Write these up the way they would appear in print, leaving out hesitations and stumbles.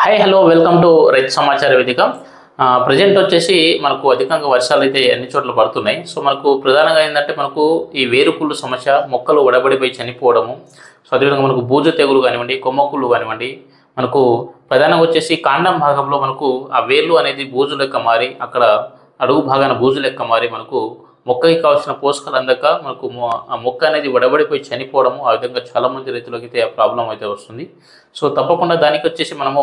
Hi hello welcome to రైతు సమాచార వేదిక. ప్రజెంట్ వచ్చేసి మనకు అధికంగా వర్షాలు అయితే అన్ని చోట్ల పడుతున్నాయి. సో మనకు ప్రధానంగా ఏంటంటే మనకు ఈ వేరుకుళ్ళు సమస్య, మొక్కలు వడబడిపోయి చనిపోవడము, సో అదేవిధంగా మనకు బూజు తెగులు కానివ్వండి, కొమ్మకుళ్ళు కానివ్వండి, మనకు ప్రధానంగా వచ్చేసి కాండం భాగంలో మనకు ఆ వేర్లు అనేది బూజు లెక్క మారి అక్కడ అడుగు భాగాన బూజు లెక్క మారి మనకు మొక్కకి కావాల్సిన పోషకాలు అందక మనకు ఆ మొక్క అనేది వడబడిపోయి చనిపోవడము, ఆ విధంగా చాలామంది రైతులకి అయితే ఆ ప్రాబ్లం అయితే వస్తుంది. సో తప్పకుండా దానికి వచ్చేసి మనము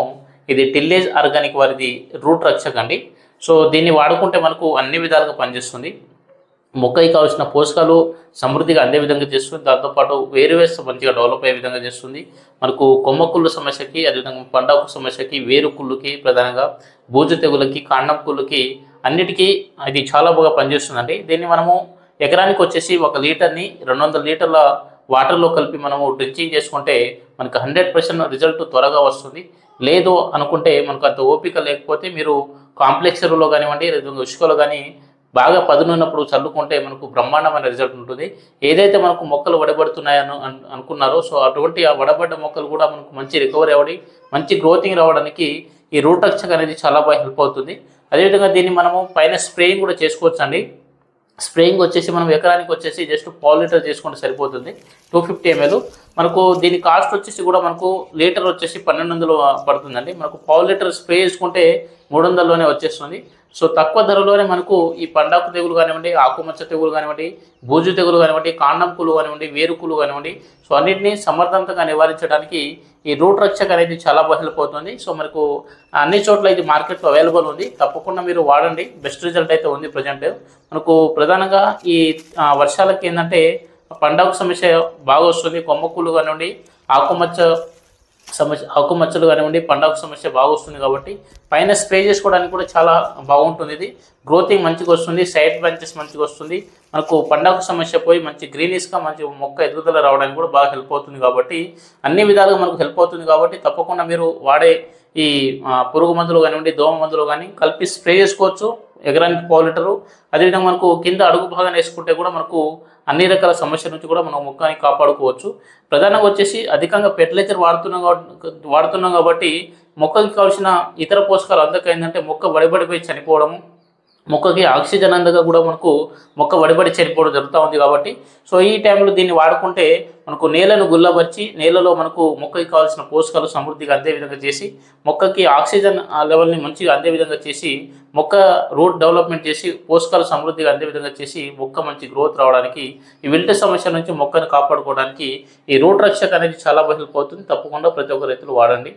ఇది టిల్లేజ్ ఆర్గానిక్ వారిది రూట్ రక్షక అండి. సో దీన్ని వాడుకుంటే మనకు అన్ని విధాలుగా పనిచేస్తుంది. మొక్కకి కావాల్సిన పోషకాలు సమృద్ధిగా అందే విధంగా చేస్తుంది. దాంతోపాటు వేరువేస్ మంచిగా డెవలప్ అయ్యే విధంగా చేస్తుంది. మనకు కొమ్మకుళ్ళు సమస్యకి, అదేవిధంగా పండాకు సమస్యకి, వేరుకుళ్ళుకి, ప్రధానంగా బూజు తెగులకి, కాండం కుళ్ళుకి అన్నిటికీ ఇది చాలా బాగా పనిచేస్తుందండి. దీన్ని మనము ఎకరానికి వచ్చేసి 1 లీటర్ని 200 లీటర్ల వాటర్లో కలిపి మనము డ్రింకింగ్ చేసుకుంటే మనకు 100% రిజల్ట్ త్వరగా వస్తుంది. లేదు అనుకుంటే మనకు అంత ఓపిక లేకపోతే మీరు కాంప్లెక్స్ ఎరువులో కానివ్వండి, లేదా ఇసుకలో కానీ బాగా పదునున్నప్పుడు చల్లుకుంటే మనకు బ్రహ్మాండమైన రిజల్ట్ ఉంటుంది. ఏదైతే మనకు మొక్కలు వడబడుతున్నాయని అనుకున్నారో, సో అటువంటి ఆ వడబడ్డ మొక్కలు కూడా మనకు మంచి రికవరీ అవ్వడం, మంచి గ్రోతింగ్ రావడానికి ఈ రూట్ రక్షక అనేది చాలా బాగా హెల్ప్ అవుతుంది. అదేవిధంగా దీన్ని మనము పైన స్ప్రేయింగ్ కూడా చేసుకోవచ్చు అండి. స్ప్రేయింగ్ వచ్చేసి మనం ఎకరానికి వచ్చేసి జస్ట్ 1/2 లీటర్ చేసుకుంటే సరిపోతుంది. 250 ml. మనకు దీని కాస్ట్ వచ్చేసి కూడా మనకు లీటర్ వచ్చేసి 1200 పడుతుందండి. మనకు 1/2 లీటర్ స్ప్రే చేసుకుంటే 300లోనే వచ్చేస్తుంది. సో తక్కువ ధరలోనే మనకు ఈ పండాకు తెగులు కానివ్వండి, ఆకుమచ్చ తెగులు కానివ్వండి, బూజు తెగులు కానివ్వండి, కాండం కుళ్ళు కానివ్వండి, వేరుకులు కానివ్వండి, సో అన్నింటినీ సమర్థవంతంగా నివారించడానికి ఈ రూట్ రక్షక అనేది చాలా బాగా హెల్ప్ అవుతుంది. సో మనకు అన్ని చోట్ల ఇది మార్కెట్లో అవైలబుల్ ఉంది. తప్పకుండా మీరు వాడండి. బెస్ట్ రిజల్ట్ అయితే ఉంది ప్రజెంట్. మనకు ప్రధానంగా ఈ వర్షాలకి ఏంటంటే పండాకు సమస్య బాగా వస్తుంది. కొమ్మకుళ్ళు కానివ్వండి, ఆకుమచ్చలు కానివ్వండి, పండాకు సమస్య బాగా వస్తుంది. కాబట్టి పైన స్ప్రే చేసుకోవడానికి కూడా చాలా బాగుంటుంది. ఇది గ్రోతింగ్ మంచిగా వస్తుంది, సైడ్ బ్రాంచెస్ మంచిగా వస్తుంది. మనకు పండాకు సమస్య పోయి మంచి గ్రీనిష్గా మంచి మొక్క ఎదుగుదల రావడానికి కూడా బాగా హెల్ప్ అవుతుంది. కాబట్టి అన్ని విధాలుగా మనకు హెల్ప్ అవుతుంది. కాబట్టి తప్పకుండా మీరు వాడే ఈ పురుగు మందులు కానివ్వండి, దోమ మందులు కానీ కలిపి స్ప్రే చేసుకోవచ్చు ఎకరానికి 1/2 లీటరు. అదేవిధంగా మనకు కింద అడుగు భాగాన్ని వేసుకుంటే కూడా మనకు అన్ని రకాల సమస్యల నుంచి కూడా మనం మొక్కని కాపాడుకోవచ్చు. ప్రధానంగా వచ్చేసి అధికంగా ఫెర్టిలైజర్ వాడుతున్నాం కాబట్టి మొక్కకి కావాల్సిన ఇతర పోషకాలు అందక ఏంటంటే మొక్క వడిబడిపోయి చనిపోవడము, మొక్కకి ఆక్సిజన్ అందక కూడా మనకు మొక్క వడిబడి చనిపోవడం జరుగుతూ ఉంది. కాబట్టి సో ఈ టైంలో దీన్ని వాడుకుంటే మనకు నేలను గుల్లబర్చి నేలలో మనకు మొక్కకి కావాల్సిన పోషకాలు సమృద్ధిగా అందే విధంగా చేసి, మొక్కకి ఆక్సిజన్ లెవెల్ని మంచిగా అందే విధంగా చేసి, మొక్క రూట్ డెవలప్మెంట్ చేసి, పోషకాలు సమృద్ధిగా అందే విధంగా చేసి మొక్క మంచి గ్రోత్ రావడానికి, ఈ విల్ట్ సమస్య నుంచి మొక్కను కాపాడుకోవడానికి ఈ రూట్ రక్షక అనేది చాలా బాగా హెల్ప్ అవుతుంది. తప్పకుండా ప్రతి ఒక్క రైతులు వాడండి.